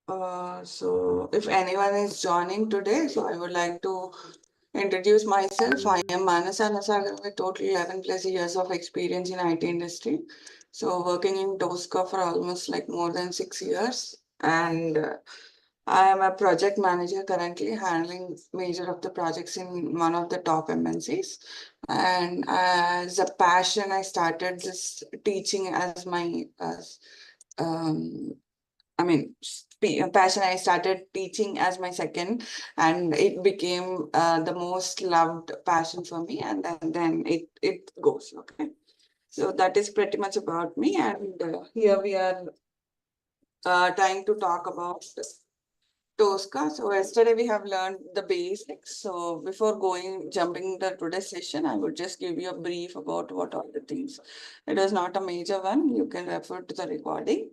So if anyone is joining today, so I would like to introduce myself. I am Manasa Nasagar with total 11 plus years of experience in IT industry. So working in Tosca for almost like more than 6 years. And I am a project manager currently handling major of the projects in one of the top MNCs. And as a passion, I started this teaching as my um, passion. I started teaching as my second, and it became the most loved passion for me. And then it goes. Okay, so that is pretty much about me. And here we are trying to talk about Tosca. So yesterday we have learned the basics. So before jumping the today's session, I would just give you a brief about what are the things. It is not a major one. You can refer to the recording.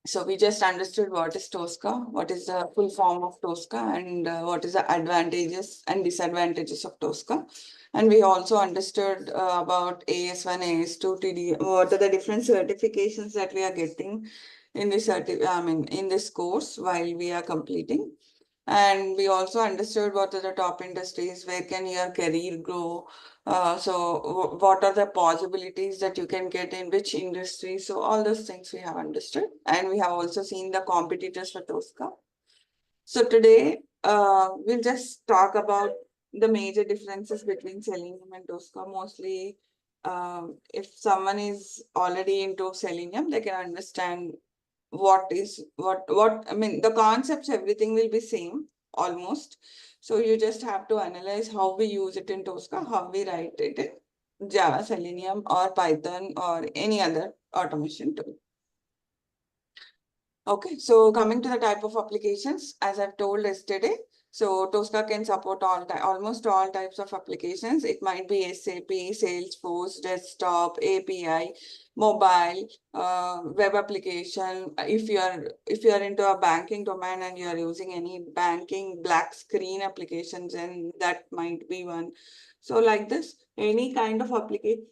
So we just understood what is Tosca, what is the full form of Tosca, and what is the advantages and disadvantages of Tosca. And we also understood about AS1, AS2, TD, what are the different certifications that we are getting in this in this course while we are completing. And we also understood what are the top industries, where can your career grow. So what are the possibilities that you can get in which industry? So all those things we have understood. And we have also seen the competitors for Tosca. So today we'll just talk about the major differences between Selenium and Tosca. Mostly if someone is already into Selenium, they can understand what the concepts, everything will be same almost. So you just have to analyze how we use it in Tosca, how we write it in Java, Selenium, or Python, or any other automation tool. Okay, so coming to the type of applications, as I've told yesterday, so Tosca can support almost all types of applications. It might be SAP, Salesforce, desktop, API, mobile, web application. If you are into a banking domain and you are using any banking black screen applications, then that might be one. So like this, any kind of application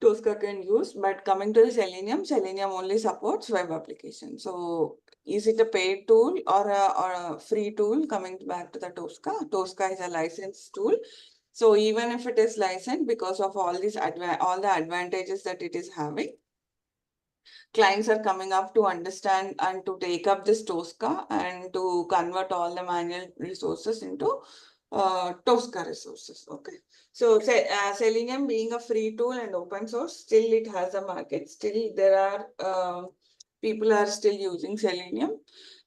Tosca can use. But coming to the Selenium only supports web application. So is it a paid tool or a free tool? Coming back to the Tosca, Tosca is a licensed tool. So even if it is licensed, because of all the advantages that it is having, clients are coming up to understand and to take up this Tosca and to convert all the manual resources into Tosca resources. Okay. So Selenium being a free tool and open source, still it has a market. Still there are people are still using Selenium.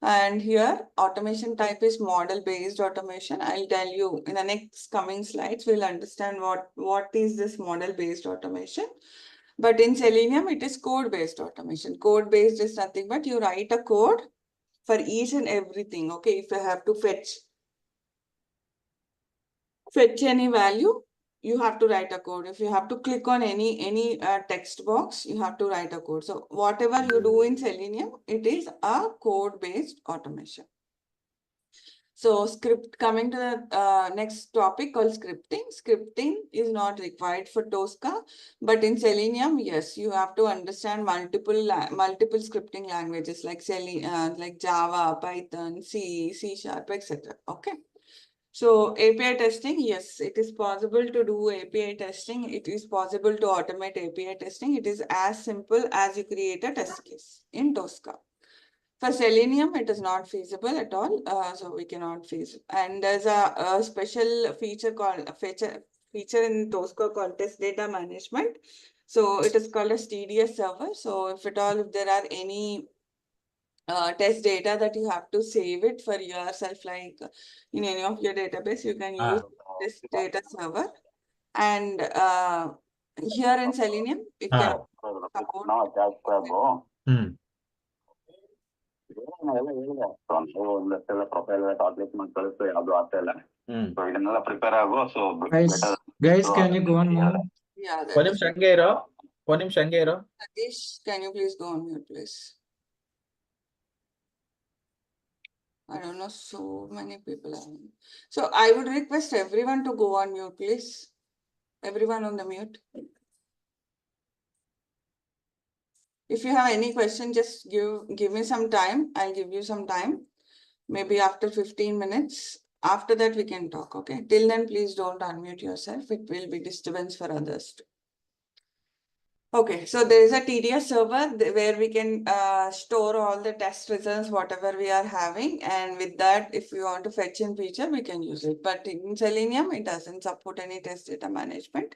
And here automation type is model based automation. I'll tell you in the next coming slides, we'll understand what is this model based automation. But in Selenium, it is code-based automation. Code-based is nothing but you write a code for each and everything. Okay, if you have to fetch any value, you have to write a code. If you have to click on any text box, you have to write a code. So whatever you do in Selenium, it is a code-based automation. So coming to the next topic called scripting. Scripting is not required for Tosca, but in Selenium, yes, you have to understand multiple scripting languages like Java, Python, C Sharp, etc. Okay. So API testing, yes, it is possible to do API testing. It is possible to automate API testing. It is as simple as you create a test case in Tosca. For Selenium, it is not feasible at all. So we cannot feasible. And there's a special feature feature in Tosca called test data management. So it is called as TDS server. So if there are any test data that you have to save it for yourself, like in any of your database, you can use this data server. And here in Selenium, it can support. Guys, can you go on mute? Yeah. Satish, can you please go on mute, please? I don't know, so many people are. So I would request everyone to go on mute, please. Everyone on the mute. If you have any question, just give me some time. I'll give you some time. Maybe after 15 minutes. After that, we can talk. Okay. Till then, please don't unmute yourself. It will be disturbance for others too. Okay, so there is a TDS server where we can store all the test results, whatever we are having. And with that, if we want to fetch in feature, we can use it. But in Selenium, it doesn't support any test data management.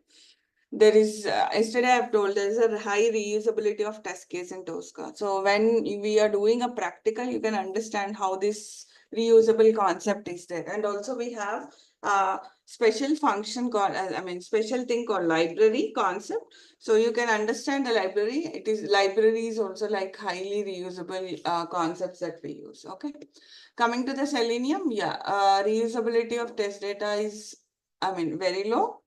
There is, yesterday I've told there is a high reusability of test case in Tosca. So when we are doing a practical, you can understand how this reusable concept is there. And also we have a special function called, special thing called library concept. So you can understand the library. It is library is also like highly reusable concepts that we use. Okay. Coming to the Selenium, reusability of test data is, very low.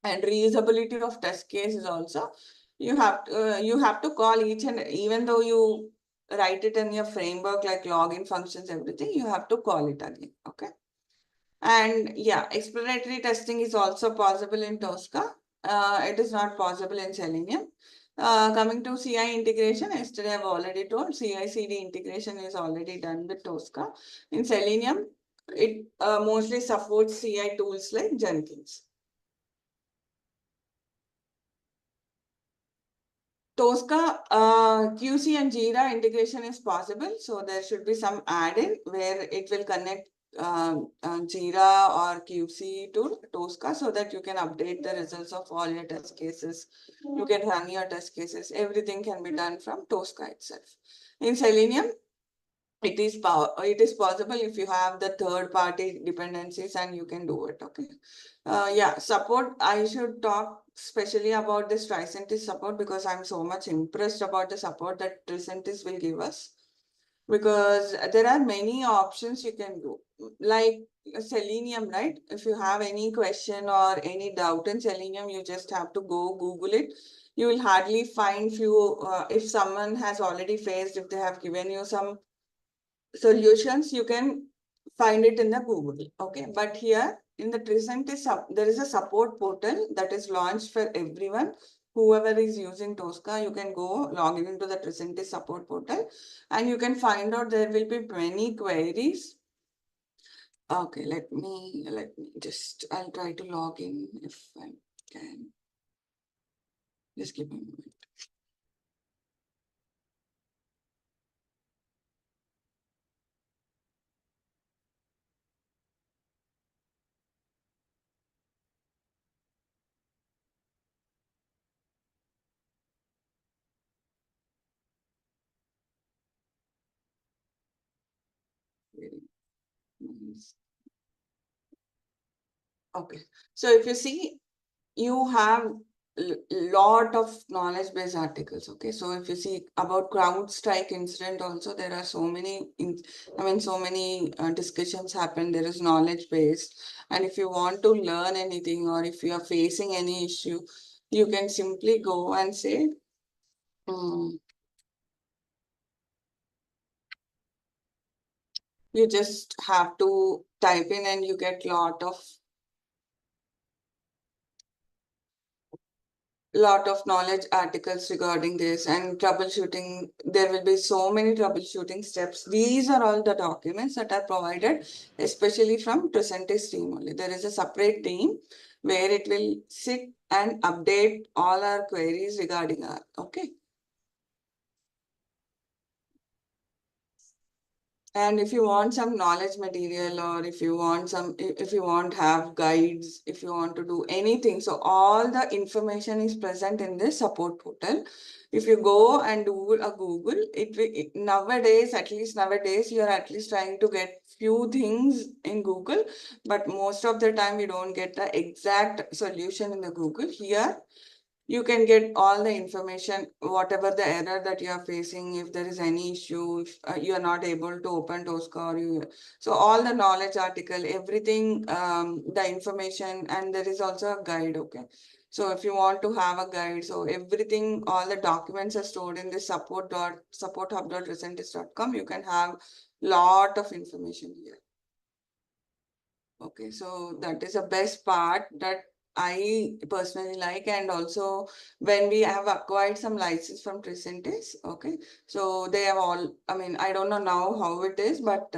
And reusability of test case is also, you have to call each, and even though you write it in your framework like login functions, everything, you have to call it again. Okay. And yeah, exploratory testing is also possible in Tosca. It is not possible in Selenium. Coming to CI integration, yesterday I've already told CI/CD integration is already done with Tosca. In Selenium, it mostly supports CI tools like Jenkins. Tosca, QC and Jira integration is possible. So there should be some add-in where it will connect Jira or QC to Tosca so that you can update the results of all your test cases. You can run your test cases. Everything can be done from Tosca itself. In Selenium, it is possible if you have the third party dependencies and you can do it. Okay. Support. I should talk especially about this Tricentis support because I'm so much impressed about the support that Tricentis will give us, because there are many options you can do, like Selenium, right? If you have any question or any doubt in Selenium, you just have to go Google it. You will hardly find few, if someone has already faced, if they have given you some solutions, you can find it in the Google. Okay, but here in the Tricentis, there is a support portal that is launched for everyone. Whoever is using Tosca, you can go log into the Tricentis support portal and you can find out there will be many queries. Okay, let me just, I'll try to log in if I can. Just give me a moment. Very nice. Okay, so if you see, you have lot of knowledge based articles. Okay, so if you see about CrowdStrike incident also, there are so many so many discussions happen. There is knowledge based, and if you want to learn anything or if you are facing any issue, you can simply go and say you just have to type in and you get lot of knowledge articles regarding this and troubleshooting. There will be so many troubleshooting steps. These are all the documents that are provided, especially from Tricentis team only. There is a separate team where it will sit and update all our queries regarding our, okay. And if you want some knowledge material, or if you want have guides, if you want to do anything, so all the information is present in this support portal. If you go and do a Google, nowadays, at least nowadays, you're at least trying to get few things in Google, but most of the time we don't get the exact solution in the Google. Here, you can get all the information, whatever the error that you are facing, if there is any issue, if you are not able to open Tosca, or so all the knowledge article, everything, the information, and there is also a guide. Okay. So if you want to have a guide, so everything, all the documents are stored in this supporthub.tricentis.com. You can have lot of information here. Okay, so that is the best part, that I personally like, and also when we have acquired some license from Tricentis, okay, so they have all, I mean, I don't know now how it is, but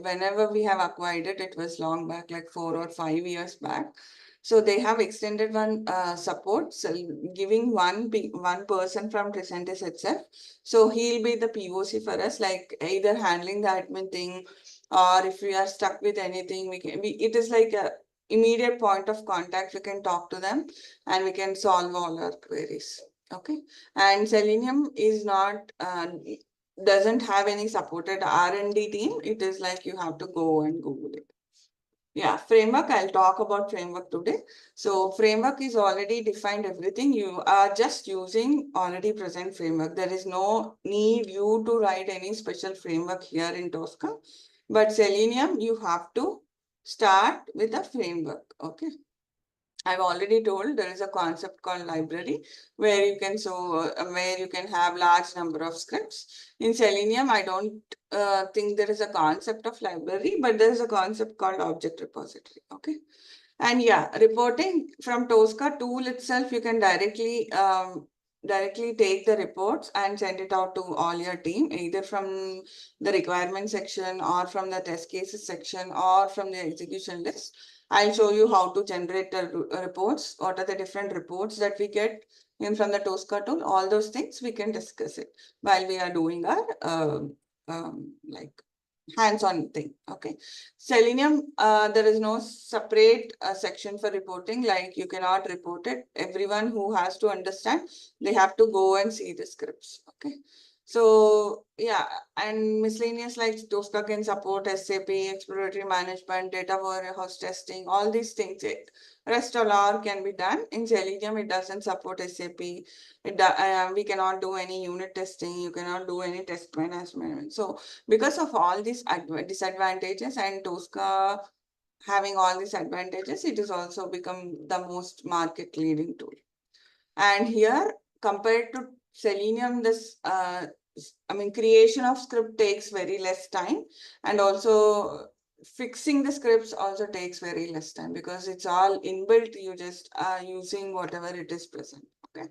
whenever we have acquired it, it was long back, like 4 or 5 years back. So they have extended one support, so giving one person from Tricentis itself. So he'll be the POC for us, like either handling the admin thing, or if we are stuck with anything, it is like a immediate point of contact. We can talk to them and we can solve all our queries. Okay. And Selenium is not, doesn't have any supported R&D team. It is like you have to go and Google it. Yeah, framework, I'll talk about framework today. So framework is already defined everything. You are just using already present framework. There is no need you to write any special framework here in Tosca. But Selenium, you have to start with a framework. Okay. I've already told there is a concept called library where you can where you can have large number of scripts. In Selenium, I don't think there is a concept of library, but there is a concept called object repository. Okay. And yeah, reporting from Tosca tool itself, you can directly take the reports and send it out to all your team, either from the requirement section or from the test cases section or from the execution list. I'll show you how to generate the reports. What are the different reports that we get in from the Tosca tool? All those things we can discuss it while we are doing our like hands-on thing. Okay. Selenium, there is no separate section for reporting. Like you cannot report it. Everyone who has to understand, they have to go and see the scripts. Okay. So yeah, and miscellaneous like Tosca can support SAP, exploratory management, data warehouse testing, all these things. Rest all can be done. In Selenium, it doesn't support SAP. We cannot do any unit testing. You cannot do any test management. So because of all these disadvantages and Tosca having all these advantages, it is also become the most market leading tool. And here, compared to Selenium, this creation of script takes very less time, and also fixing the scripts also takes very less time because it's all inbuilt. You just are using whatever it is present. Okay.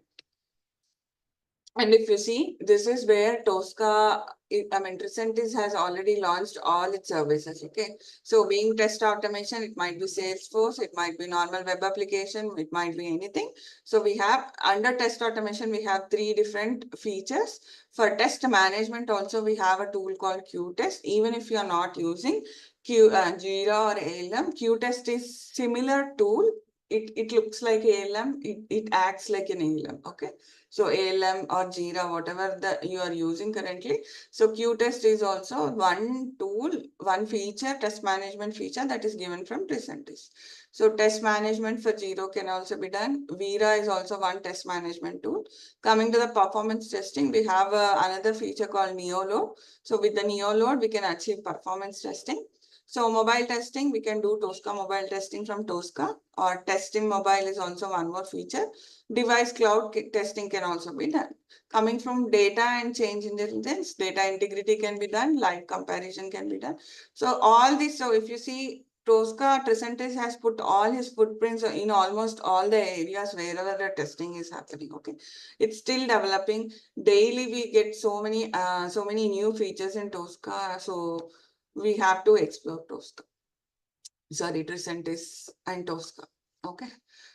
And if you see, this is where Tosca, Tricentis has already launched all its services. Okay. So being test automation, it might be Salesforce, it might be normal web application, it might be anything. So we have under test automation, we have 3 different features. For test management, also we have a tool called Qtest. Even if you are not using Jira or ALM, Qtest is similar tool. It looks like ALM, it acts like an ALM. Okay. So ALM or Jira, whatever that you are using currently. So Qtest is also one tool, one feature, test management feature that is given from Tricentis. So test management for Jira can also be done. Vira is also one test management tool. Coming to the performance testing, we have another feature called NeoLoad. So with the NeoLoad, we can achieve performance testing. So mobile testing, we can do Tosca mobile testing from Tosca, or testing mobile is also one more feature. Device cloud testing can also be done. Coming from data and change intelligence, data integrity can be done, live comparison can be done. So all this, so if you see Tosca, Tricentis has put all his footprints in almost all the areas wherever the testing is happening. Okay, it's still developing. Daily we get so many new features in Tosca. So we have to explore Tosca. Sorry, Tricentis and Tosca. Okay.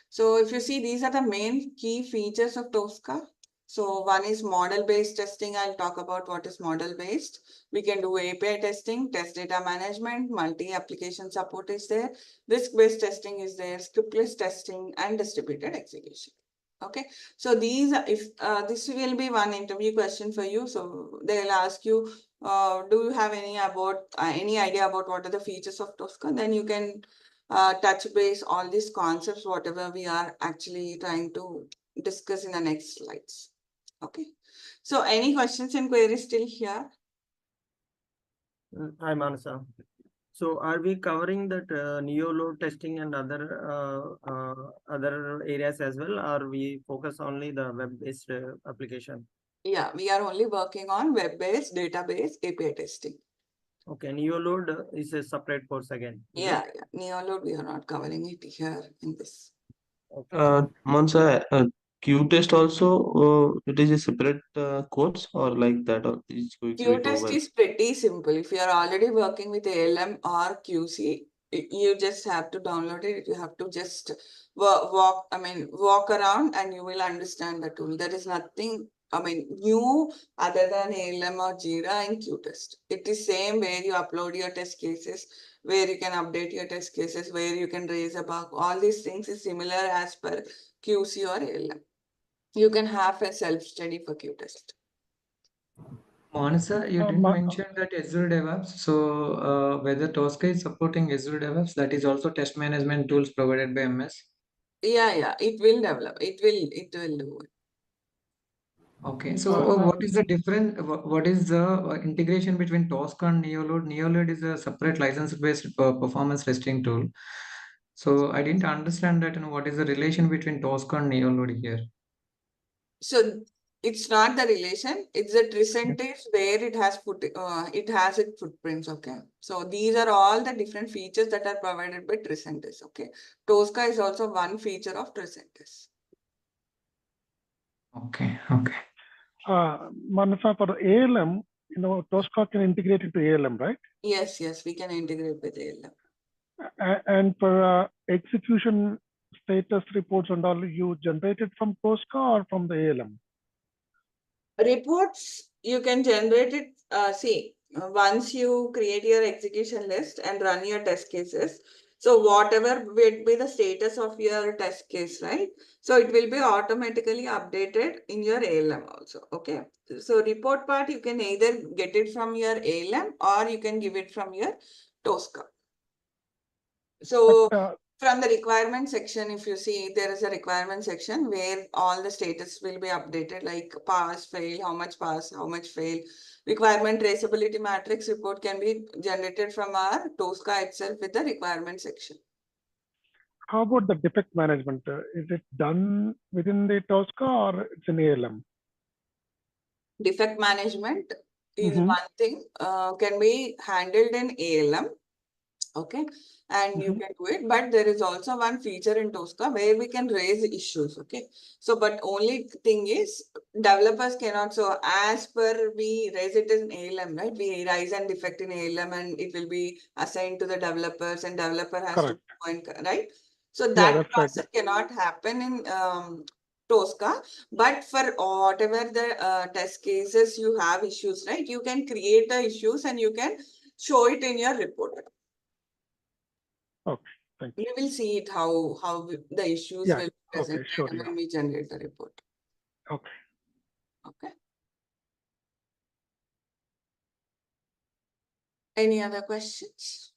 So if you see, these are the main key features of Tosca. So one is model-based testing. I'll talk about what is model-based. We can do API testing, test data management, multi-application support is there, risk-based testing is there, scriptless testing, and distributed execution. Okay, so these, if this will be one interview question for you. So they'll ask you, do you have any idea about what are the features of Tosca? Then you can touch base all these concepts, whatever we are actually trying to discuss in the next slides. Okay. So any questions and queries still here? Hi, Manasa. So are we covering that NeoLoad testing and other areas as well, or we focus only the web-based application? Yeah, we are only working on web-based, database, API testing. Okay, NeoLoad is a separate course again. Yeah, NeoLoad, we are not covering it here in this. Monza, Q-test also, it is a separate course or like that, or is going to be Q-test over? is pretty simple. If you are already working with ALM or QC, you just have to download it. You have to just walk around and you will understand the tool. There is nothing, new other than ALM or Jira and Q-test. It is same where you upload your test cases, where you can update your test cases, where you can raise a bug. All these things is similar as per QC or ALM. You can have a self-study for Q-test. Manasa, you didn't mention that Azure DevOps. So whether Tosca is supporting Azure DevOps, that is also test management tools provided by MS. Yeah, it will develop. It will do it. Okay, so what is the difference? What is the integration between Tosca and Neoload? Neoload is a separate license-based performance testing tool. So I didn't understand that. What is the relation between Tosca and Neoload here? So it's not the relation, it's the Tricentis where it has its footprints, okay? So these are all the different features that are provided by Tricentis, okay? Tosca is also one feature of Tricentis. Okay. Manasa, for the ALM, Tosca can integrate into ALM, right? Yes, we can integrate with ALM. And for execution status reports and all, you generate it from Tosca or from the ALM? Reports, you can generate it, once you create your execution list and run your test cases, so whatever will be the status of your test case, right? So it will be automatically updated in your ALM also, okay? So report part, you can either get it from your ALM or you can give it from your Tosca. So from the requirement section, if you see, there is a requirement section where all the status will be updated, like pass, fail, how much pass, how much fail. Requirement traceability matrix report can be generated from our Tosca itself with the requirement section. How about the defect management? Is it done within the Tosca or it's in ALM? Defect management is one thing, can be handled in ALM. Okay, and you can do it, but there is also one feature in Tosca where we can raise issues. Okay, so but only thing is developers cannot. So as per we raise it in ALM, right? We raise an defect in ALM and it will be assigned to the developers, and developer has to point, right? So that process cannot happen in Tosca, but for whatever the test cases you have issues, right? You can create the issues and you can show it in your report. Okay, thank you. You will see it how the issues will be presented when we generate the report. Okay. Any other questions?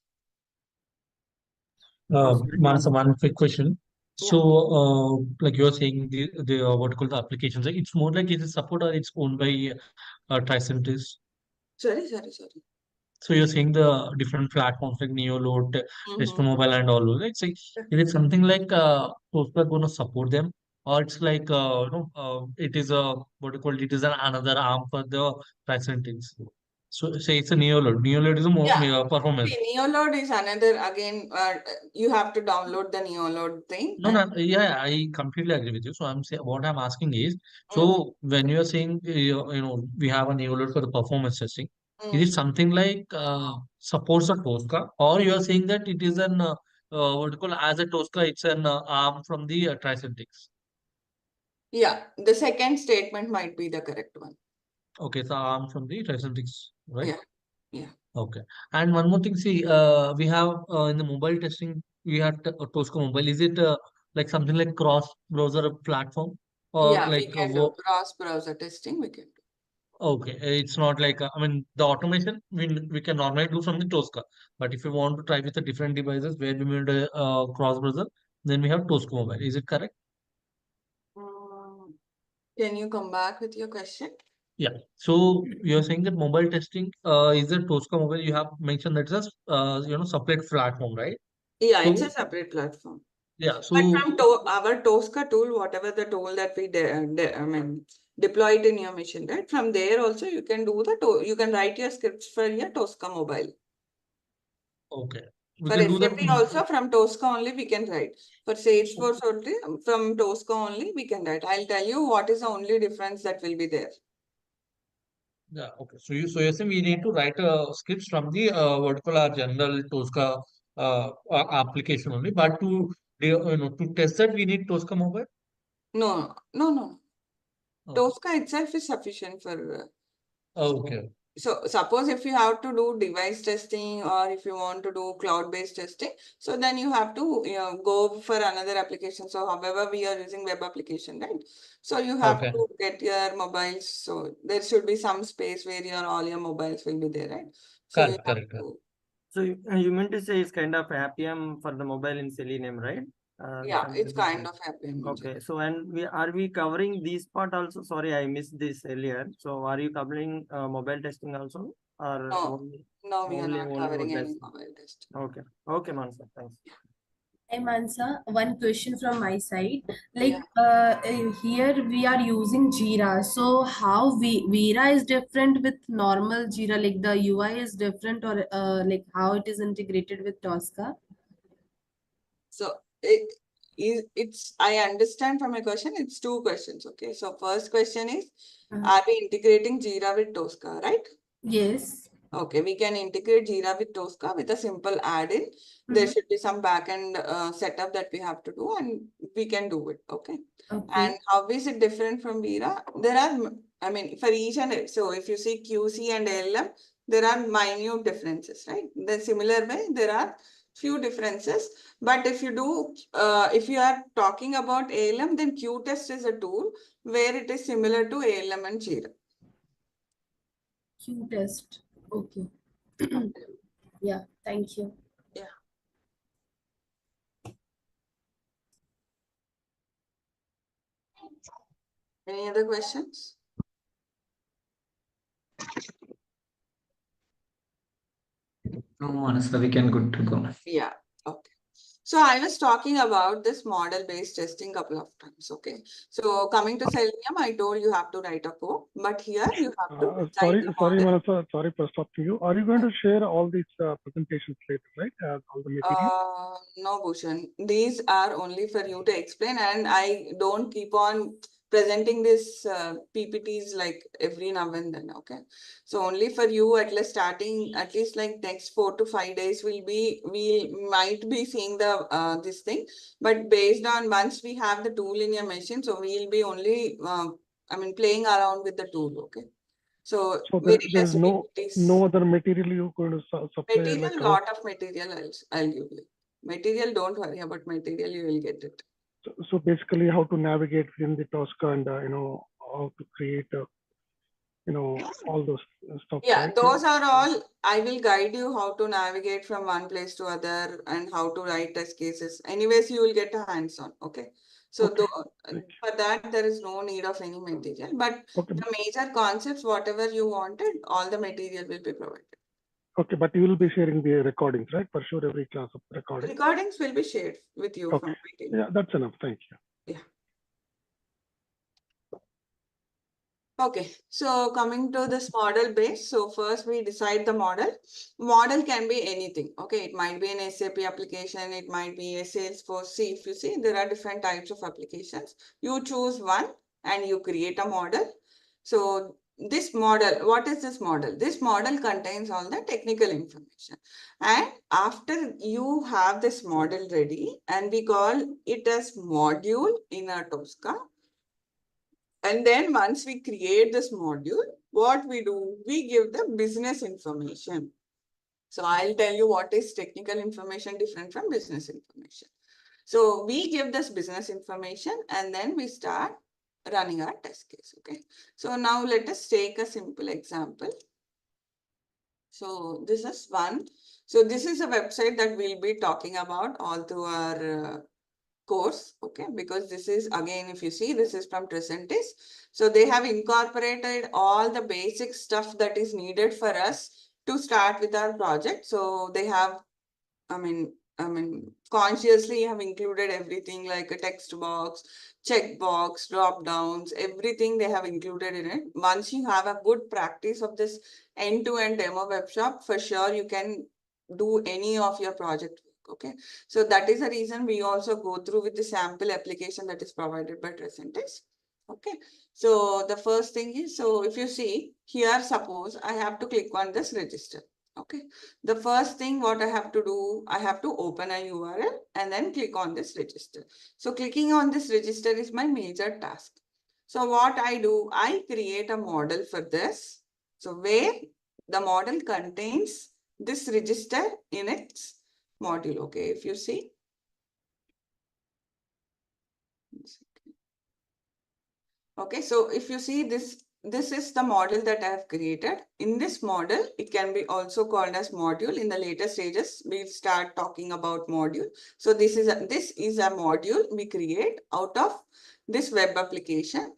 Manasa, one quick question. So, like you're saying, the what you call the applications, like it's more like it is support or it's owned by Tricentis. Sorry. So you're saying the different platforms like Neoload, Tesla Mobile, and all those. Like, say, is it something like Tosca going to support them, or it's like it is a what you call it is another arm for the Tricentis. So say it's a Neoload. Neoload is a more performance. See, Neoload is another, again, you have to download the Neoload thing. No, yeah, I completely agree with you. So I'm saying what I'm asking is, so when you're saying we have a Neoload for the performance testing, is it something like supports a Tosca, or you are saying that it is an what do you call as a Tosca, it's an arm from the Tricentis? Yeah, the second statement might be the correct one. Okay, so arm from the Tricentis, right? Yeah. Okay. And one more thing, see, we have in the mobile testing, we have Tosca Mobile. Is it like something like cross-browser platform or Yeah, like we can do cross-browser testing. We can do. Okay, it's not like I mean the automation we can normally do from the Tosca, but if you want to try with the different devices where we made a cross-browser, then we have Tosca Mobile. Is it correct? Can you come back with your question? Yeah. So you're saying that mobile testing is a Tosca Mobile. You have mentioned that it's a separate platform, right? Yeah, So, it's a separate platform. Yeah. But So from our Tosca tool, whatever the tool that we deploy it in your machine, right? From there also you can do you can write your scripts for your Tosca Mobile. okay. We For can do that. SAP also from Tosca only we can write. For Salesforce only from Tosca only we can write. I'll tell you what is the only difference that will be there. Yeah, okay. You're saying we need to write scripts from the what you call our general Tosca application only, but to test that we need Tosca mobile. No, no, no. Oh, Tosca itself is sufficient for. okay. So suppose if you have to do device testing or if you want to do cloud-based testing, so then you have to go for another application. So however we are using web application, right? So you have Okay. to get your mobiles. So there should be some space where all your mobiles will be there, right? So you Correct, have correct. to, So you meant to say it's kind of Appium for the mobile in Selenium, right? yeah, Some it's kind development. of happening. Okay, so and are we covering this part also? Sorry, I missed this earlier. So are you covering mobile testing also, or No, only no, we are not only covering mobile any testing? mobile test. Okay, okay, Mansa, thanks. Hey Mansa, one question from my side. Yeah. Here we are using Jira. So how Vira is different with normal Jira? Like the UI is different, or like how it is integrated with Tosca? So it's I understand from your question, it's two questions. Okay. So first question is, are we integrating Jira with Tosca, right? Yes. Okay, we can integrate Jira with Tosca with a simple add-in. There should be some backend setup that we have to do, and we can do it. Okay. Okay. And how is it different from Vira? There are, I mean, for each and so if you see QC and ALM, there are minute differences, right? The similar way, there are few differences. But if you do, if you are talking about ALM, then Qtest is a tool where it is similar to ALM and Jira. Q test. Okay. Yeah. Thank you. Yeah. Any other questions? No, Manasa, we can good to go. Yeah, okay. So I was talking about this model-based testing couple of times, okay? So coming to Selenium, I told you have to write a code, but here you have to write Sorry, a sorry, model. Manasa, sorry for stopping you. Are you going to share all these presentations later, right? All the material? No, Bhushan. These are only for you to explain, and I don't keep on presenting this PPTs like every now and then. Okay, so only for you, at least starting at least like next 4 to 5 days we might be seeing the this thing, but based on once we have the tool in your machine, so we'll be only I mean playing around with the tool. Okay. So So very there less is PPTs. no other material you're going to supply, like Material, lot of material I'll give you. Material, don't worry about material, you will get it. so basically how to navigate within the Tosca and how to create all those stuff, Yeah, right? those are all, I will guide you how to navigate from one place to other and how to write test cases. Anyways, you will get a hands-on, okay? So Okay, for that, there is no need of any material, but okay, the major concepts, whatever you wanted, all the material will be provided. okay, but you will be sharing the recordings, right? For sure, every class of recording. Recordings will be shared with you from Okay, my team. yeah, that's enough. Thank you. Yeah. Okay, so coming to this model base, so first we decide the model. Model can be anything. Okay, it might be an SAP application, it might be a Salesforce. See, if you see, there are different types of applications. You choose one and you create a model. So this model, what is this model? This model contains all the technical information. And after you have this model ready, and we call it as module in our Tosca. And then once we create this module, what we do, we give the business information. So I'll tell you what is technical information different from business information. So we give this business information and then we start running our test case. Okay. So now let us take a simple example. So this is one. So this is a website that we'll be talking about all through our course, okay, because this is again, if you see, this is from Tricentis. So they have incorporated all the basic stuff that is needed for us to start with our project. So they have, I mean, consciously have included everything like a text box, checkbox, drop downs, everything they have included in it. Once you have a good practice of this end-to-end demo web shop, for sure you can do any of your project work. Okay, so that is the reason we also go through with the sample application that is provided by Tricentis. Okay, so the first thing is, so if you see here, suppose I have to click on this register. Okay, the first thing what I have to do, I have to open a URL and then click on this register. So clicking on this register is my major task. So what I do, I create a model for this. So where the model contains this register in its module. Okay, if you see. Okay, so if you see this, this is the model that I have created. In this model, it can be also called as module. In the later stages, we'll start talking about module. So this is a module we create out of this web application.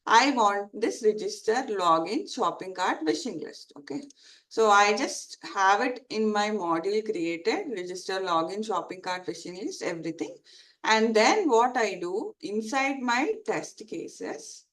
I want this register, login, shopping cart, wishing list. Okay, so I just have it in my module created, register, login, shopping cart, wishing list, everything. And then what I do inside my test cases,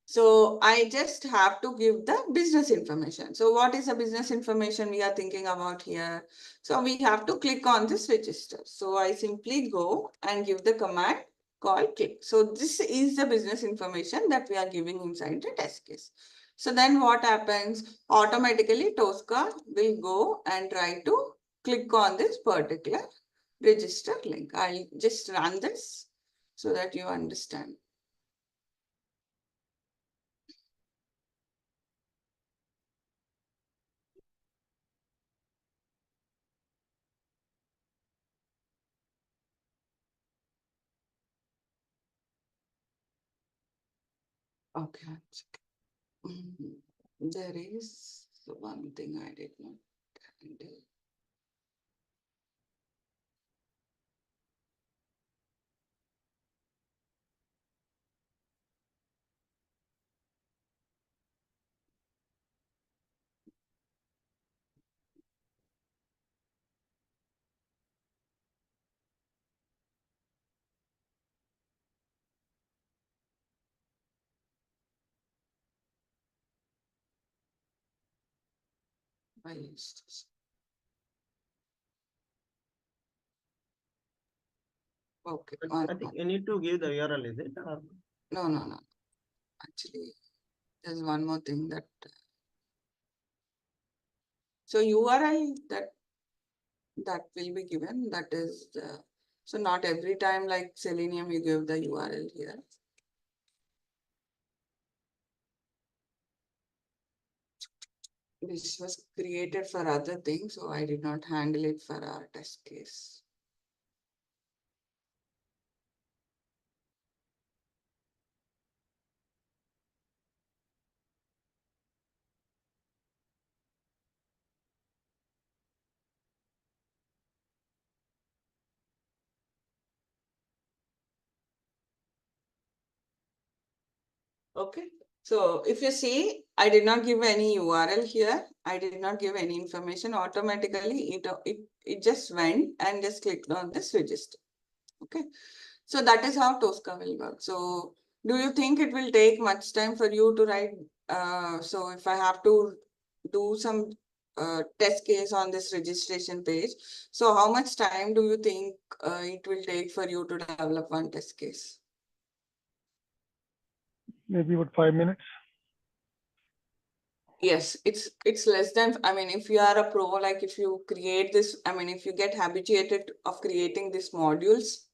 so I just have to give the business information. So what is the business information we are thinking about here? So we have to click on this register. So I simply go and give the command called click. So this is the business information that we are giving inside the test case. So then what happens? Automatically Tosca will go and try to click on this particular register link. I'll just run this so that you understand. Okay. There is one thing I did not handle. I used this. Okay. I think you need to give the URL, is it? Or... No. Actually, there's one more thing that. So URL that will be given. That is the. So not every time like Selenium you give the URL here. This was created for other things, so I did not handle it for our test case. Okay, so if you see, I did not give any URL here. I did not give any information. Automatically, it just went and just clicked on this register. Okay, so that is how Tosca will work. So do you think it will take much time for you to write? So if I have to do some test case on this registration page, so how much time do you think it will take for you to develop one test case? Maybe about 5 minutes. Yes, it's less than, I mean, if you are a pro, like if you create this, I mean, if you get habituated of creating these modules,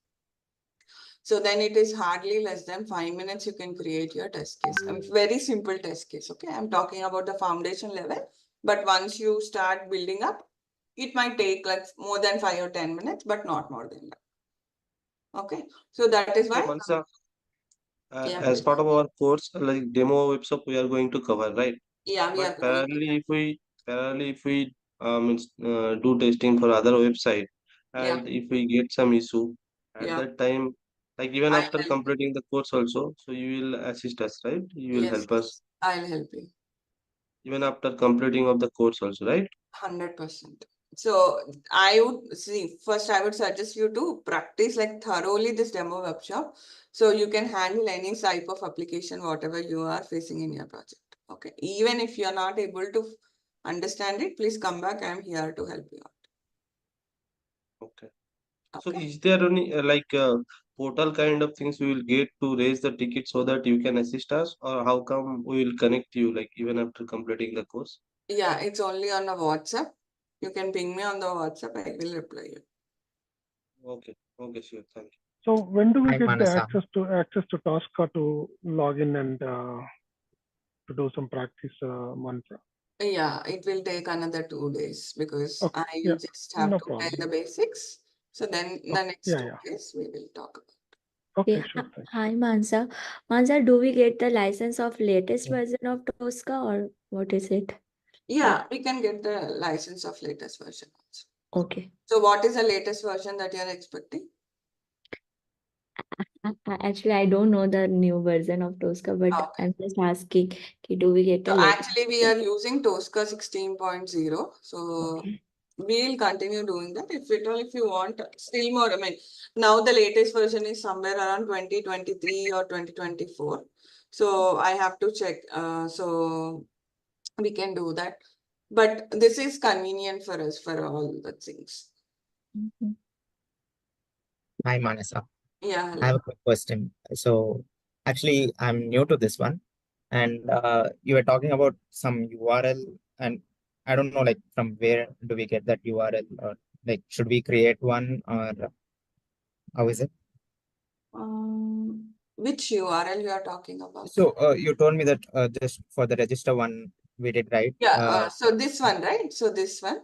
so then it is hardly less than 5 minutes you can create your test case. Very simple test case, okay? I'm talking about the foundation level, but once you start building up, it might take like more than 5 or 10 minutes, but not more than that. Okay, so that is why. Once Yeah, as part of our course, like demo website we are going to cover, right? yeah, we are But going. parallelly if we do testing for other website, Yeah, and if we get some issue at yeah, that time, like even I'll after help you. completing the course also, so you will assist us, right? You will Yes, help us I'll help you. even after completing of the course also, right? 100%. So I would see, first I would suggest you to practice like thoroughly this demo workshop. So you can handle any type of application, whatever you are facing in your project. Okay. Even if you're not able to understand it, please come back. I'm here to help you out. Okay. So Okay. is there any portal kind of things we will get to raise the ticket so that you can assist us, or how come we will connect you like even after completing the course? Yeah, it's only on a WhatsApp. You can ping me on the WhatsApp. I will reply you. Okay. Okay, sure. Thank you. So when do we Hi, get the Manasa. access to Tosca to log in and to do some practice, Manasa? Yeah, it will take another 2 days because Okay, I yeah, just have no to problem. tell the basics. So then the Okay, next yeah, 2 yeah. days we will talk about. Okay, Yeah. sure, thanks. Hi, Mansa. Mansa, do we get the license of latest Yeah. version of Tosca or what is it? Yeah, we can get the license of latest version also. Okay. So what is the latest version that you are expecting? Actually, I don't know the new version of Tosca, but Okay. I'm just asking, do we get the So latest? actually we are using Tosca 16.0. So Okay. we'll continue doing that. If you want still more, I mean, now the latest version is somewhere around 2023 or 2024. So I have to check. So we can do that. But this is convenient for us for all the things. Mhm. Hi, Manasa. Yeah, I have hello. a quick question. So actually, I'm new to this one, and you were talking about some URL, and I don't know, like from where do we get that URL, or like should we create one, or how is it? Which URL you are talking about? So you told me that just for the register one we did, right? Yeah, so this one, right? So this one.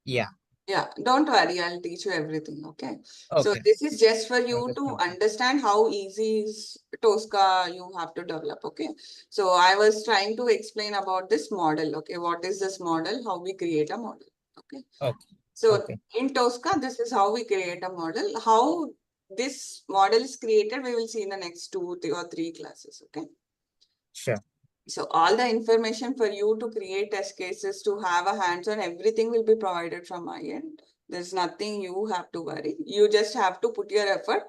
Yeah. Yeah, don't worry, I'll teach you everything, okay? So Okay. this is just for I you just to want to- understand how easy is Tosca you have to develop, okay? So I was trying to explain about this model, okay? What is this model? How we create a model, okay? Okay. So Okay. in Tosca, this is how we create a model. How this model is created, we will see in the next 2 or 3 classes, okay? Sure. So all the information for you to create test cases, to have a hands-on, everything will be provided from my end. There's nothing you have to worry. You just have to put your effort,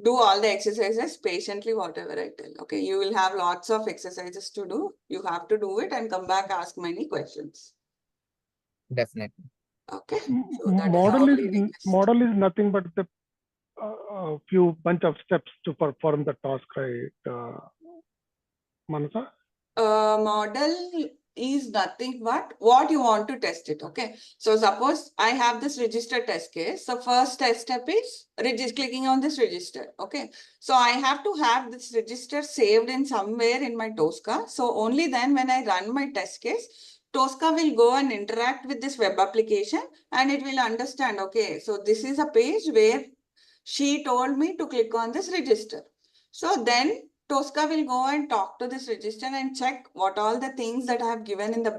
do all the exercises patiently, whatever I tell. Okay, you will have lots of exercises to do. You have to do it and come back, ask many questions. Definitely. Okay, so that is our request. Model is nothing but the few bunch of steps to perform the task, right, Manasa? Model is nothing but what you want to test it. Okay. So suppose I have this register test case. So first test step is clicking on this register. Okay. So I have to have this register saved in somewhere in my Tosca. So only then when I run my test case, Tosca will go and interact with this web application and it will understand, okay, so this is a page where she told me to click on this register. So then Tosca will go and talk to this register and check what all the things that I have given in the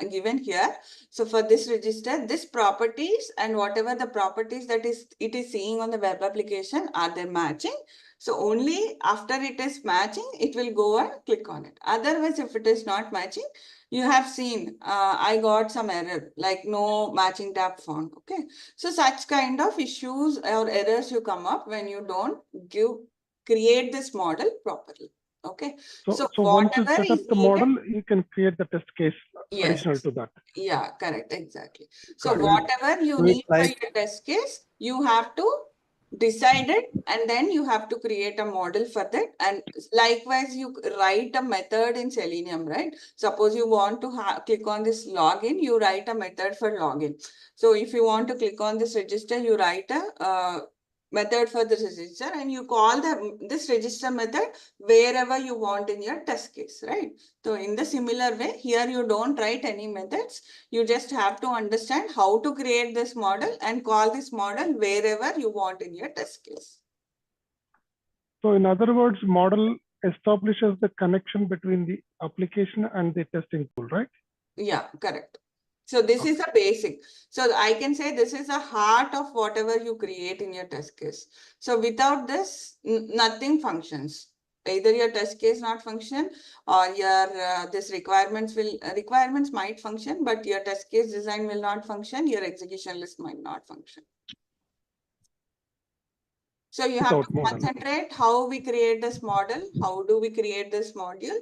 given here. So for this register, this properties and whatever the properties that it is seeing on the web application, are they matching? So only after it is matching, it will go and click on it. Otherwise, if it is not matching, you have seen I got some error like no matching tab found. Okay. So such kind of issues or errors you come up when you don't create this model properly. Okay. So Once you whatever set up is the needed. model, you can create the test case Yes. additional to that. Yeah, correct. Exactly. So Got it. whatever you Do we need for try- your test case, you have to decide it and then you have to create a model for that. And likewise, you write a method in Selenium, right? Suppose you want to click on this login, you write a method for login. So if you want to click on this register, you write a method for this register and you call this register method wherever you want in your test case, right? So in the similar way, here you don't write any methods. You just have to understand how to create this model and call this model wherever you want in your test case. So in other words, model establishes the connection between the application and the testing tool, right? Yeah, correct. So this is a basic. So I can say this is a heart of whatever you create in your test case. So without this, nothing functions. Either your test case not function or your this requirements might function, but your test case design will not function. Your execution list might not function. So you have to Without model. concentrate how we create this model, how do we create this module,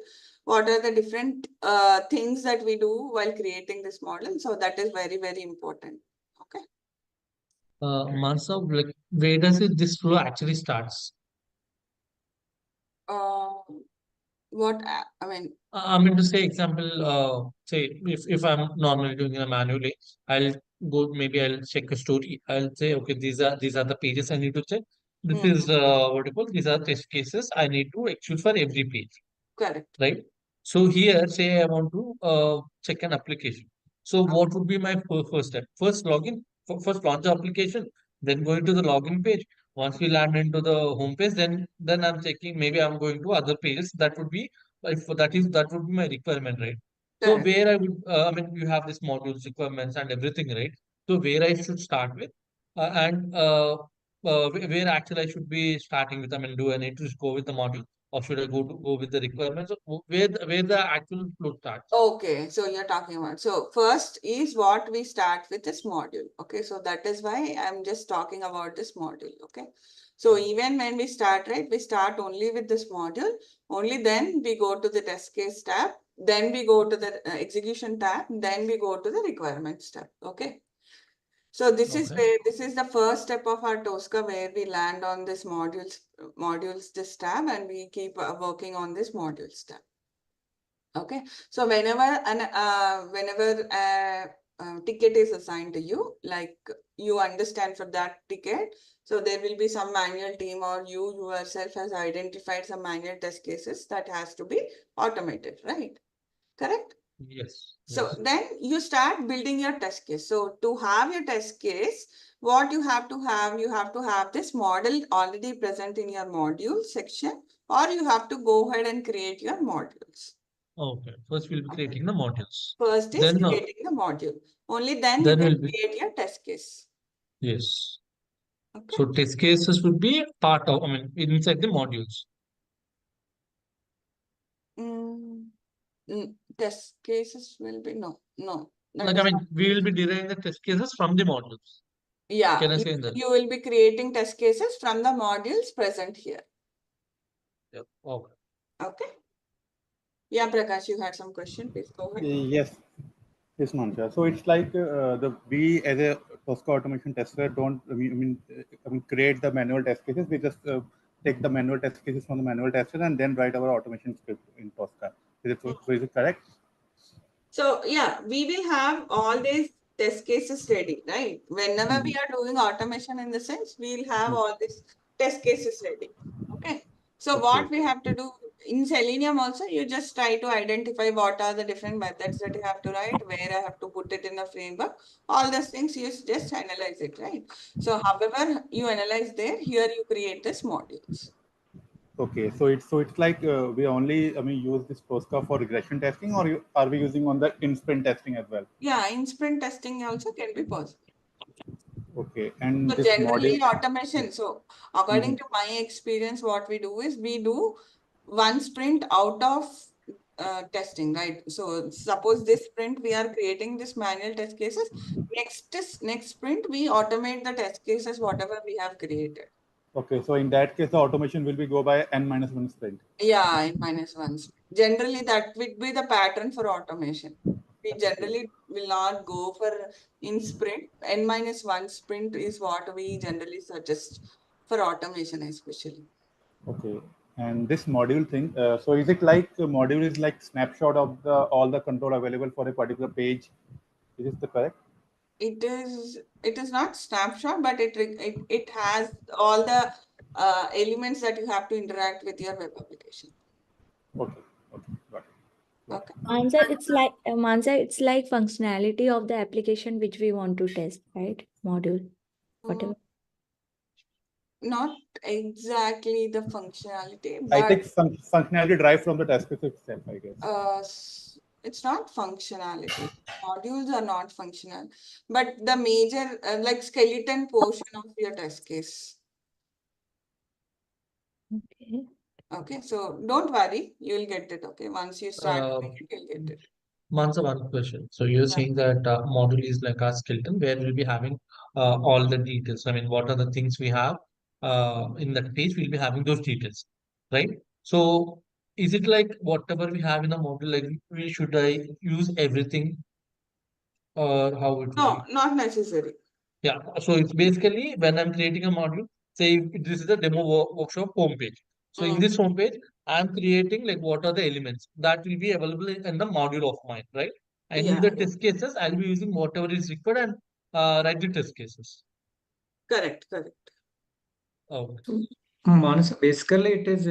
what are the different things that we do while creating this model. So that is very, very important. Okay. Mansa, like where does this flow actually starts? I mean, I mean to say example, say if I'm normally doing it manually, I'll go, maybe I'll check a story. I'll say, okay, these are the pages I need to check. This is what you call, these are test cases I need to execute for every page, correct. right? So here, say I want to check an application. So what would be my first step? First login, first launch the application, then going to the login page. Once we land into the home page, then I'm checking. Maybe I'm going to other pages. That would be, if that would be my requirement, right? So Correct. where I would, I mean, you have this modules requirements and everything, right? So where I should start with, and where actually I should be starting with. I mean, do I need to just go with the module, or should I go with the requirements? Or where the actual flow starts? Okay, so you're talking about, so first is what we start with this module. Okay, so that is why I'm just talking about this module. Okay, so even when we start, right, we start only with this module, only then we go to the test case tab, then we go to the execution tab, then we go to the requirements tab. Okay. So this is Okay. where, this is the first step of our Tosca, where we land on this modules this tab, and we keep working on this modules tab. Okay, so whenever ticket is assigned to you, like you understand for that ticket, so there will be some manual team, or you yourself has identified some manual test cases that has to be automated, right? Correct? Yes. So Yes. then you start building your test case. So to have your test case, what you have to have this model already present in your module section, or you have to go ahead and create your modules. Okay. First, we'll be creating the modules. First is Then, creating the module. Only then you then can will be, create your test case. yes. Okay. So test cases would be part of, I mean, inside the modules. Test cases will be no. That Like, I is not. mean, we will be deriving the test cases from the modules. Yeah, Can I say that? you will be creating test cases from the modules present here. Yeah. Okay. Okay. Yeah, Prakash, you had some question. Please go ahead. Yes, yes, Mancha. So it's like we as a Tosca automation tester don't create the manual test cases. We just take the manual test cases from the manual tester and then write our automation script in Tosca. Is it correct? So yeah, we will have all these test cases ready, right? Whenever we are doing automation, in the sense, we'll have all these test cases ready. Okay. So what we have to do in Selenium also, you just try to identify what are the different methods that you have to write, where I have to put it in the framework. All those things you just analyze it, right? So however you analyze there, here you create these modules. Okay, so it's like we only use this Tosca for regression testing, or are we using on the in sprint testing as well? Yeah, in sprint testing also can be possible. Okay, and So this generally module. automation. So according to my experience, what we do is we do one sprint out of testing, right? So suppose this sprint we are creating this manual test cases. Next sprint we automate the test cases whatever we have created. Okay, so in that case, the automation will be go by n-1 sprint. Yeah, in -1 sprint. Generally, that would be the pattern for automation. We generally will not go for in sprint. N-1 sprint is what we generally suggest for automation, especially. Okay, and this module thing. So is it like a module is like snapshot of the all the control available for a particular page? Is this the correct? It is not snapshot, but it has all the elements that you have to interact with your web application. Okay, okay, got it. Okay. Mansa, it's like functionality of the application which we want to test, right? Module, whatever. Not exactly the functionality, I but think functionality derived from the test case itself, I guess. it's not functionality. Modules are not functional, but the major like skeleton portion of your test case. Okay. Okay, so don't worry, you'll get it. Okay, once you start doing it, you'll get it. Mansa, one question. So you're saying that module is like our skeleton, where we'll be having all the details. I mean, what are the things we have? in that page, we'll be having those details, right? So is it like whatever we have in the module, like should I use everything or how it will No, be? not necessary. Yeah, so it's basically when I'm creating a module, say this is the demo workshop homepage. So in this homepage, I'm creating like what are the elements that will be available in the module of mine, right? And in Yeah, the test cases, I'll be using whatever is required and write the test cases. correct. Okay. Manas, basically it is,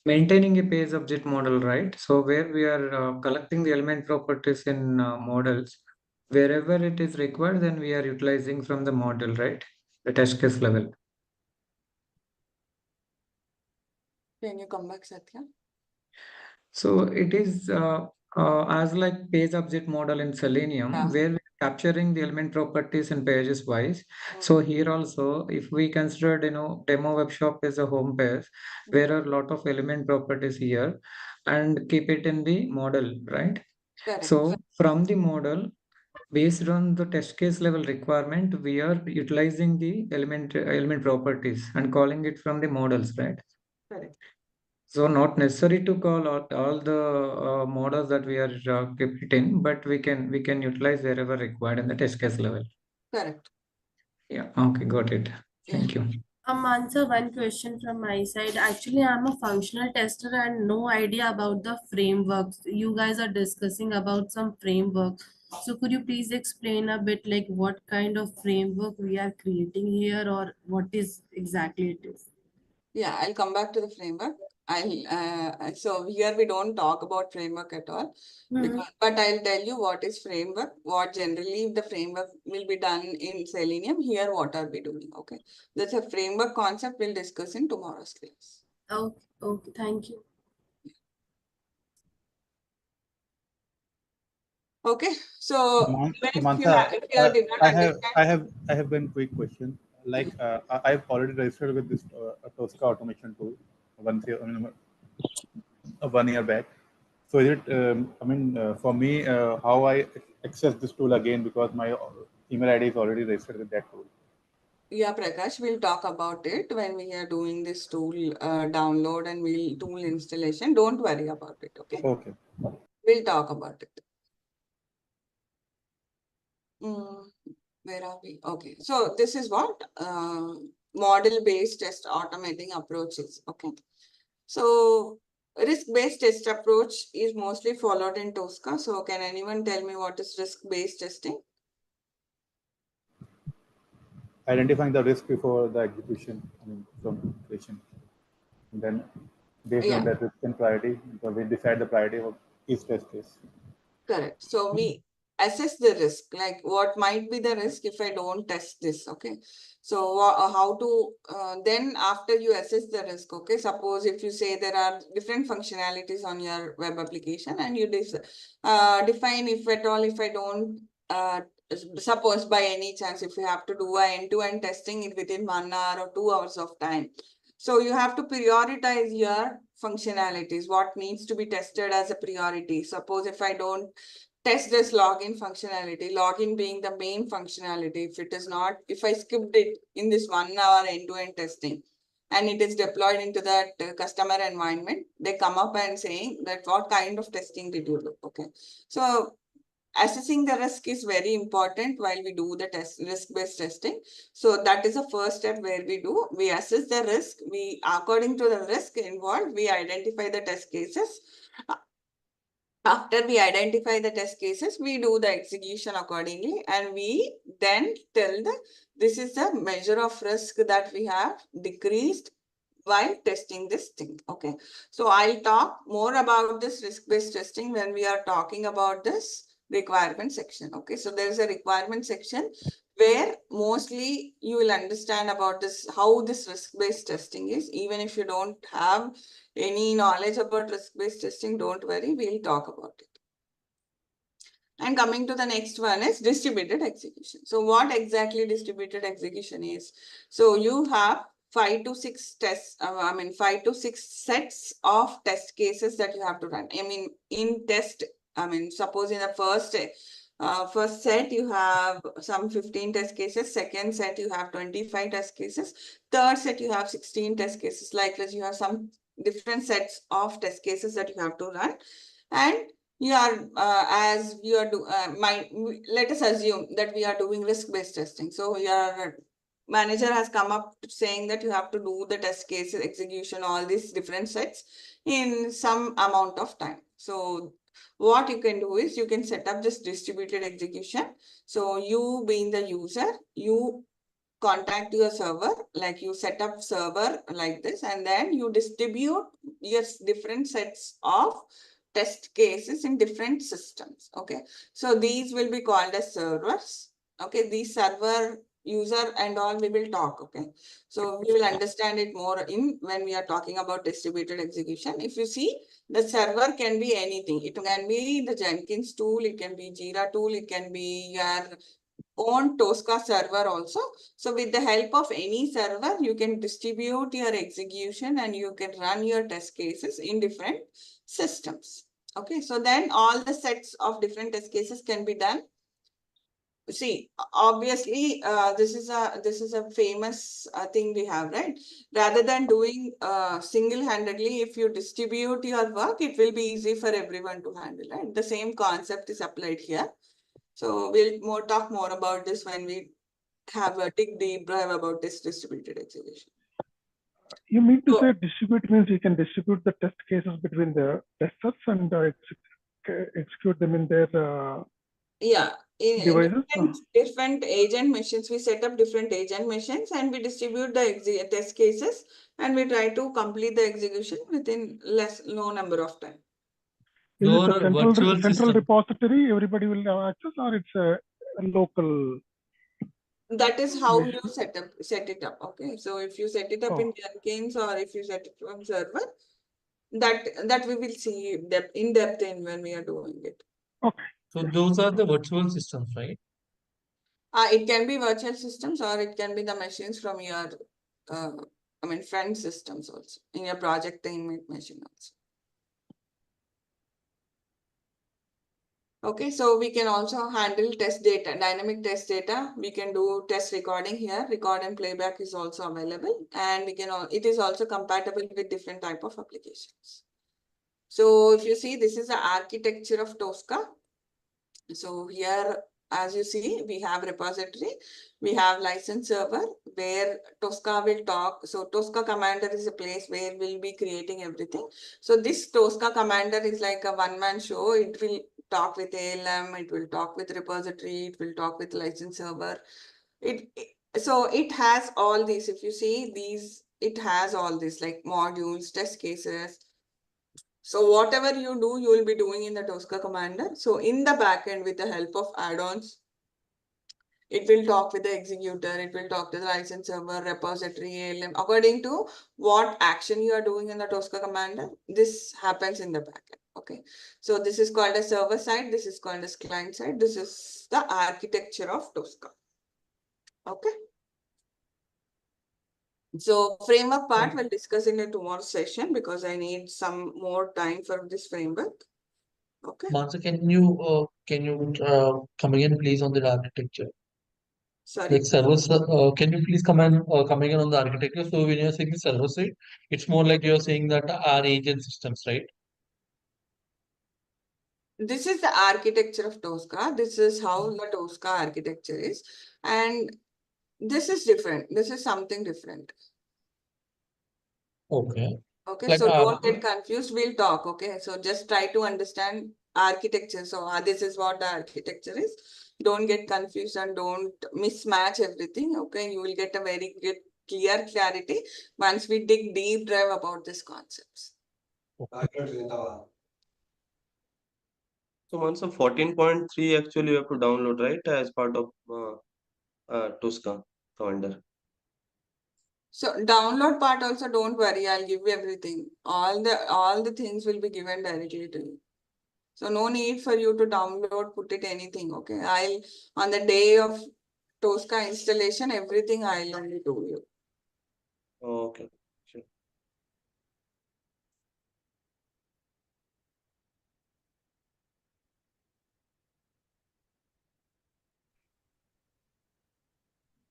maintaining a page object model, right? So where we are collecting the element properties in models, wherever it is required, then we are utilizing from the model, right? The test case level. Can you come back, Satya? So it is as like page object model in Selenium, Yeah. where we're capturing the element properties in pages wise. So here also, if we consider, demo web shop as a home page, there are a lot of element properties here, and keep it in the model, right? Correct. So from the model, based on the test case level requirement, we are utilizing the element properties and calling it from the models, right? Correct. So not necessary to call all the models that we are kept it in, but we can utilize wherever required in the test case level. Correct. Yeah. Okay. Got it. Thank you. Answer one question from my side. Actually, I'm a functional tester and no idea about the frameworks. You guys are discussing about some framework. So could you please explain a bit like what kind of framework we are creating here or what is exactly it is? Yeah, I'll come back to the framework. So here we don't talk about framework at all, but I'll tell you what is framework, what generally the framework will be done in Selenium. Here, what are we doing? Okay, that's a framework concept we'll discuss in tomorrow's class. Okay, thank you. Okay, so Samantha, if you did not understand, I have one quick question. Like I've already registered with this Tosca automation tool 1 year back. So is it? For me, how I access this tool again, because my email ID is already registered with that tool. yeah, Prakash, we'll talk about it when we are doing this tool download and tool installation. Don't worry about it. Okay. Okay. We'll talk about it. Where are we? Okay, so this is what model-based test automating approach is. Okay, so risk-based test approach is mostly followed in Tosca. So can anyone tell me what is risk-based testing? Identifying the risk before the execution, from creation. And then based on that risk and priority, we decide the priority of each test case. Correct. So we assess the risk, like what might be the risk if I don't test this. Okay. So how to then after you assess the risk, okay, suppose if you say there are different functionalities on your web application and you define if at all, if I don't suppose by any chance, if you have to do a end-to-end testing it within 1 hour or 2 hours of time. So you have to prioritize your functionalities, what needs to be tested as a priority. Suppose if I don't test this login functionality, login being the main functionality, if I skipped it in this 1 hour end-to-end testing and it is deployed into that customer environment, they come up and saying that what kind of testing did you do? Okay. So assessing the risk is very important while we do the risk-based testing. So that is the first step where we assess the risk. According to the risk involved, we identify the test cases. After we identify the test cases, we do the execution accordingly, and we then tell this is the measure of risk that we have decreased while testing this thing. Okay. So I'll talk more about this risk-based testing when we are talking about this requirement section. Okay, so there's a requirement section where mostly you will understand about this, how this risk-based testing is. Even if you don't have any knowledge about risk-based testing, don't worry, we'll talk about it. And coming to the next one is distributed execution. So what exactly distributed execution is? So you have 5 to 6 tests, 5 to 6 sets of test cases that you have to run. Suppose in the first First set, you have some 15 test cases. Second set, you have 25 test cases. Third set, you have 16 test cases. Like this, you have some different sets of test cases that you have to run. And you are, as you are let us assume that we are doing risk-based testing. So your manager has come up saying that you have to do the test cases execution, all these different sets in some amount of time. So what you can do is you can set up this distributed execution. So you being the user, you contact your server, like you set up server like this, and then you distribute your different sets of test cases in different systems. Okay, so these will be called as servers. Okay, these server user and all we will talk. Okay, so we will understand it more in when we are talking about distributed execution. If you see, the server can be anything. It can be the Jenkins tool, it can be Jira tool, it can be your own Tosca server also. So with the help of any server, you can distribute your execution and you can run your test cases in different systems. Okay, so then all the sets of different test cases can be done. See, obviously, this is a famous thing we have, right? Rather than doing single-handedly, if you distribute your work, it will be easy for everyone to handle, right? The same concept is applied here. So we'll talk more about this when we have a deep dive about this distributed execution. You mean to say distribute means you can distribute the test cases between the testers and execute them in their in devices? different agent machines. We set up different agent machines and we distribute the test cases and we try to complete the execution within low number of time. Is it a central system. repository everybody will have access, or it's a local? That is how you set it up. Okay, so if you set it up in Oh. Jenkins or if you set it from server, that we will see in depth in when we are doing it. Okay. So those are the virtual systems, right? It can be virtual systems or it can be the machines from your, friend systems also, in your project teammate machine also. Okay, so we can also handle test data, dynamic test data. We can do test recording here. Record and playback is also available, and it is also compatible with different type of applications. So if you see, this is the architecture of Tosca. So here, as you see, we have repository, we have license server where Tosca will talk. So Tosca commander is a place where we'll be creating everything. So this Tosca commander is like a one-man show. It will talk with ALM, it will talk with repository, it will talk with license server. So it has all these. If you see these, it has all this like modules, test cases. So whatever you do, you will be doing in the Tosca commander. So in the backend, with the help of add-ons, it will talk with the executor, it will talk to the license server, repository, ALM, according to what action you are doing in the Tosca commander. This happens in the backend. Okay, so this is called a server side, this is called as client side. This is the architecture of Tosca. Okay. So framework part we'll discuss in a tomorrow session because I need some more time for this framework. Okay. Mansa, can you come again, please, on the architecture? Sorry. Like servers, can you please come again on the architecture? So when you're saying the server side, it's more like you're saying that our agent systems, right? This is the architecture of Tosca. This is how the Tosca architecture is. And this is different. This is something different. Okay. Okay, Like, so don't get confused. We'll talk. Okay, so just try to understand architecture. So this is what the architecture is. Don't get confused and don't mismatch everything. Okay, you will get a very good, clear clarity once we dig deep dive about these concepts. So once 14.3 actually you have to download, right, as part of Tosca commander. So download part also, don't worry, I'll give you everything. All the things will be given directly to you. So no need for you to download, put it anything. Okay, on the day of Tosca installation, everything I'll only do you. Okay. Sure.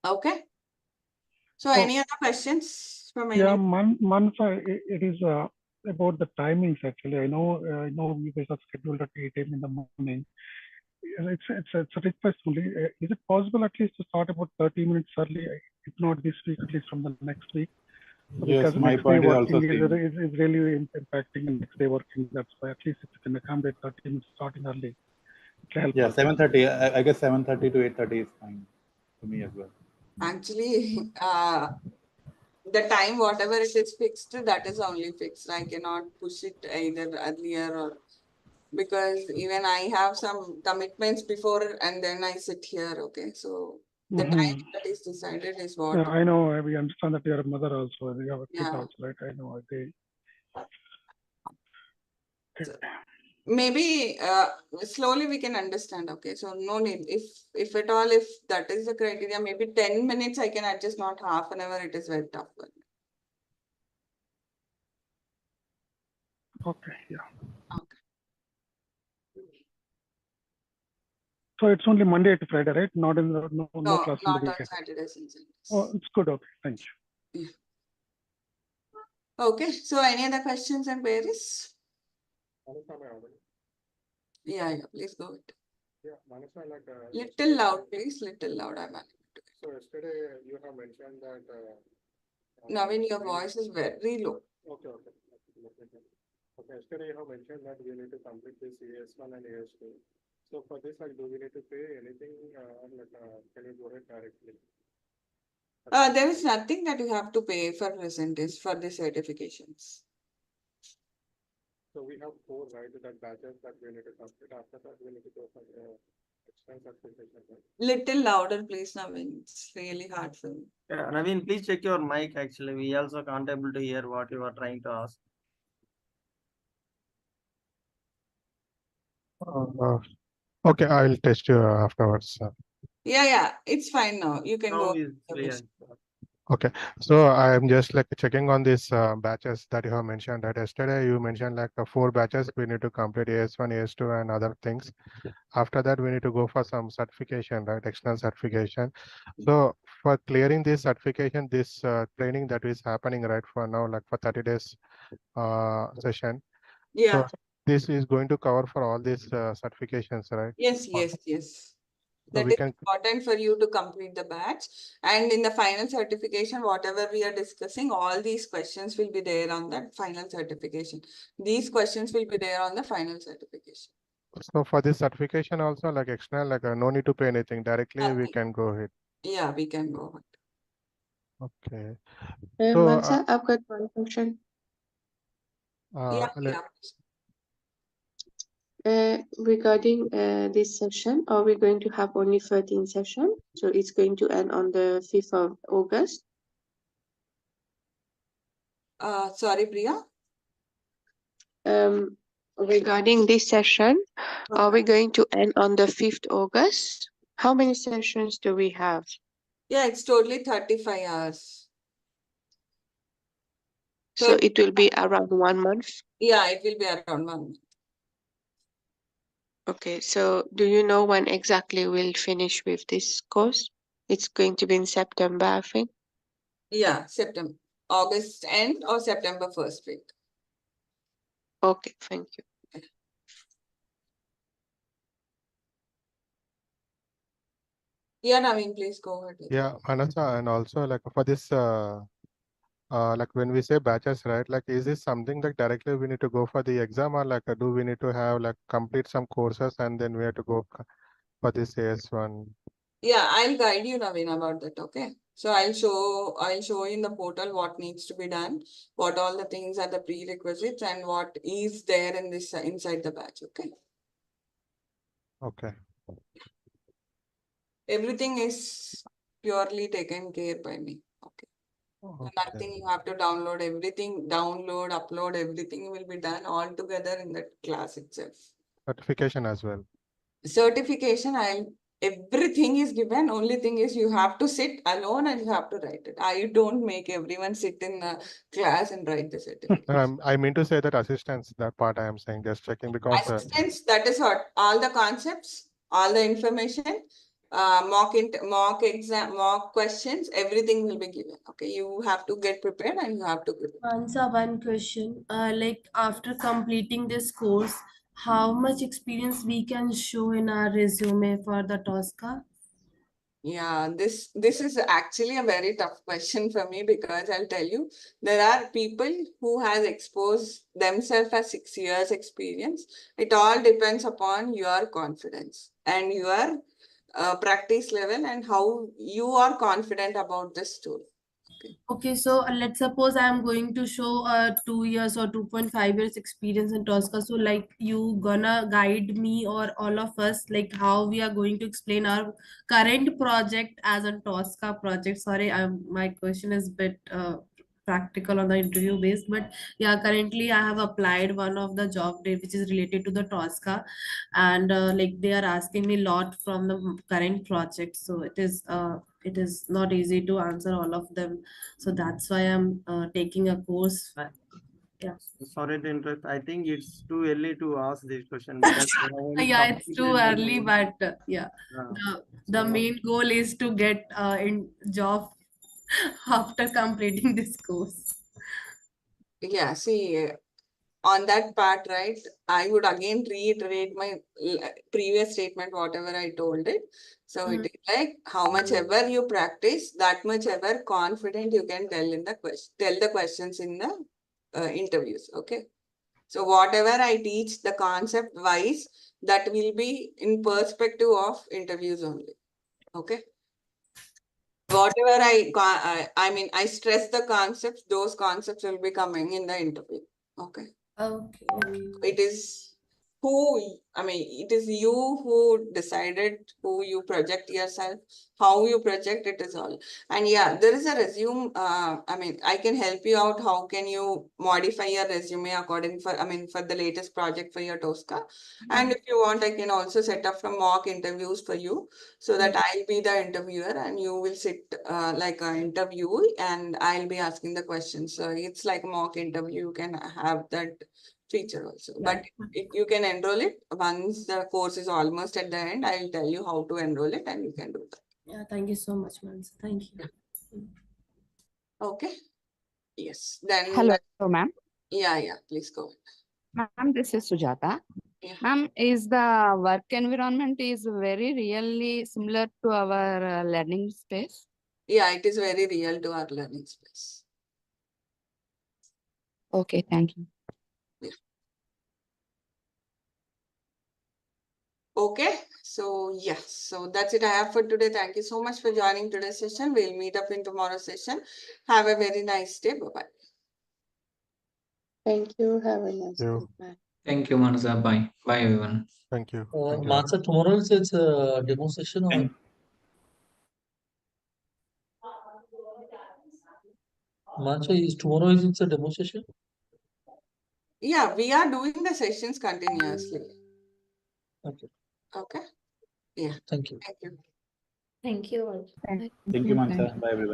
Okay. So Oh. any other questions from Yeah, anyone? Mansa, it is about the timings actually. I know you guys are scheduled at 8 a.m. in the morning. It's a request only. Is it possible at least to start about 30 minutes early? If not this week, at least from the next week. Yes, Because my next day point is also working same. is really impacting the next day working. That's why at least if you can accommodate 30 minutes starting early, it will help Yeah, us. 7:30. I guess 7:30 to 8:30 is fine for me as well. Actually, the time, whatever it is fixed, that is only fixed. I cannot push it either earlier or because even I have some commitments before and then I sit here. Okay, so the time that is decided is what. Yeah, I know. We understand that you're a mother also. You have a kid Yeah. also, right? I know. Okay. So, maybe slowly we can understand. Okay, so no need. If at all, if that is the criteria, maybe 10 minutes I can adjust, not half an hour. It is very tough. Okay. Yeah. Okay. So it's only Monday to Friday, right? Not in the no class in the Not on weekend. Saturdays and Sundays. Oh, it's good. Okay. Thank you. Yeah. Okay. So any other questions and queries? Yeah. Please go ahead. Little loud, please. Little loud. So yesterday you have mentioned that. Naveen, your voice is very low. Okay. Okay. Yesterday you have mentioned that we need to complete this AS1 and AS2. So for this, do we need to pay anything? Can you go ahead directly? There is nothing that you have to pay for Tricentis for the certifications. So we have 4, right? That batches that we need to complete. After that, we need to go for expense certification. Little louder, please, Naveen. It's really hard for me. Yeah, Naveen, please check your mic. Actually, we also can't able to hear what you are trying to ask. Okay, I'll test you afterwards. Yeah, it's fine now. You can Now go. is clear. Okay, so I'm just like checking on these batches that you have mentioned. That yesterday you mentioned like 4 batches we need to complete AS1, AS2, and other things. After that, we need to go for some certification, right? External certification. So for clearing this certification, this training that is happening right for now, like for 30 days session. Yeah. So this is going to cover for all these certifications, right? Yes. So That we is can. important for you to complete the batch. And in the final certification, whatever we are discussing, all these questions will be there on that final certification. These questions will be there on the final certification. So for this certification also, like external, like no need to pay anything directly, we Nothing. can go ahead. Yeah, we can go ahead. Okay. Mansa, I've got one question. Yeah. Regarding this session, are we going to have only 13 sessions? So it's going to end on the 5th of August. Sorry, Priya. Regarding this session, are we going to end on the 5th August? How many sessions do we have? Yeah, it's totally 35 hours. So it will be around 1 month? Yeah, it will be around 1 month. Okay, so do you know when exactly we'll finish with this course? It's going to be in September, I think. Yeah, September. August end or September 1st week. Okay, thank you. Yeah, Naveen, please go ahead. Yeah, Manasa, and also like for this, like when we say batches, right? Like, is this something like directly we need to go for the exam, or like do we need to have like complete some courses and then we have to go for this AS1? Yeah, I'll guide you, Naveen, about that. Okay. So I'll show you in the portal what needs to be done, what all the things are the prerequisites, and what is there in this inside the batch. Okay. Okay. Everything is purely taken care by me. Okay. Nothing you have to download. Everything download, upload, everything will be done all together in that class itself. Certification as well. Certification, everything is given. Only thing is you have to sit alone and you have to write it. I don't make everyone sit in a class and write the certificate. I mean to say that assistance, that part I am saying, just checking because Assistance, that is what all the concepts, all the information, mock exam, mock questions, everything will be given. Okay, you have to get prepared and you have to give it. Answer one question. Like after completing this course, how much experience we can show in our resume for the Tosca? Yeah, this is actually a very tough question for me, because I'll tell you, there are people who has exposed themselves as 6 years experience. It all depends upon your confidence and your practice level and how you are confident about this tool. Okay, so let's suppose I'm going to show 2 years or 2.5 years experience in Tosca. So like you gonna guide me or all of us, like how we are going to explain our current project as a Tosca project. Sorry, my question is a bit practical on the interview based, but yeah, currently I have applied one of the job which is related to the Tosca, and like they are asking me a lot from the current project. So it is not easy to answer all of them. So that's why I'm taking a course. Yeah. Sorry to interrupt. I think it's too early to ask this question because Yeah, it's too early, but yeah, the so- main goal is to get in job after completing this course. Yeah, see, on that part, right, I would again reiterate my previous statement, whatever I told it. So it is like how much ever you practice, that much ever confident you can tell the questions in the interviews. Okay. So whatever I teach, the concept wise, that will be in perspective of interviews only. Okay. Whatever I stress the concepts, those concepts will be coming in the interview. Okay. Okay. It is it is you who decided who you project yourself, how you project it is all. And yeah, there is a resume. I can help you out. How can you modify your resume according for the latest project for your Tosca? And if you want, I can also set up some mock interviews for you, so that I'll be the interviewer and you will sit like an interviewee and I'll be asking the questions. So it's like a mock interview. You can have that feature also. But if you can enroll it once the course is almost at the end, I will tell you how to enroll it and you can do that. Yeah, thank you so much, Mansa. Thank you. Okay. Yes. Then Hello, ma'am. Yeah, please go ahead. Ma'am, this is Sujata. Yeah. Ma'am, is the work environment is very really similar to our learning space? Yeah, it is very real to our learning space. Okay, thank you. Yeah. Okay, so yes, so that's it I have for today. Thank you so much for joining today's session. We'll meet up in tomorrow's session. Have a very nice day. Bye-bye. Thank you. Have a nice day. You. Bye. Thank you, Manasa. Bye. Bye, everyone. Thank you. Mansa, tomorrow it's a demo session or? Mansa, tomorrow it's a demo session? Yeah, we are doing the sessions continuously. Okay. Okay. Yeah. Thank you. Thank you. Thank you all. Thank you, Mansa. Bye, everyone.